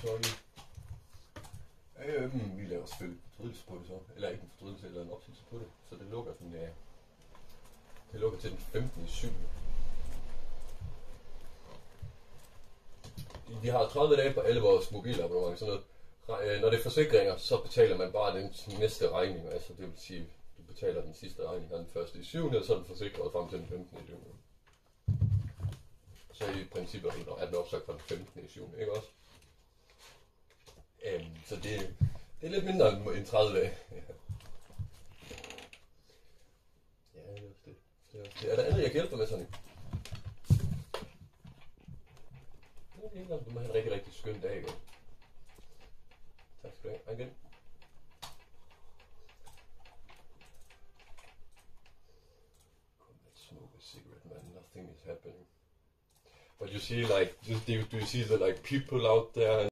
sorry. Vi laver selvfølgelig fortrydelse på det så. Eller ikke en fortrydelse, eller en opsigelse på det. Så det lukker den, det lukker til den 15.7. Vi har 30 dage på alle vores mobilabonnementer, sådan noget. Når det er forsikringer, så betaler man bare den næste regning. Altså det vil sige, du betaler den sidste regning den 1.7. og så er den forsikret frem til den 15.7. Så i princippet er den opsagt fra den 15.7. Ikke også? Så det er lidt mindre end 30 dage. Ja, det er også det. Er der andet, jeg kan hjælpe dig med, sådan en? Du må have en rigtig, rigtig skøn dag, igen. Tak skal du have. Igen. Let's smoke a cigarette, man. Nothing is happening. But you see, like, do you see the like people out there?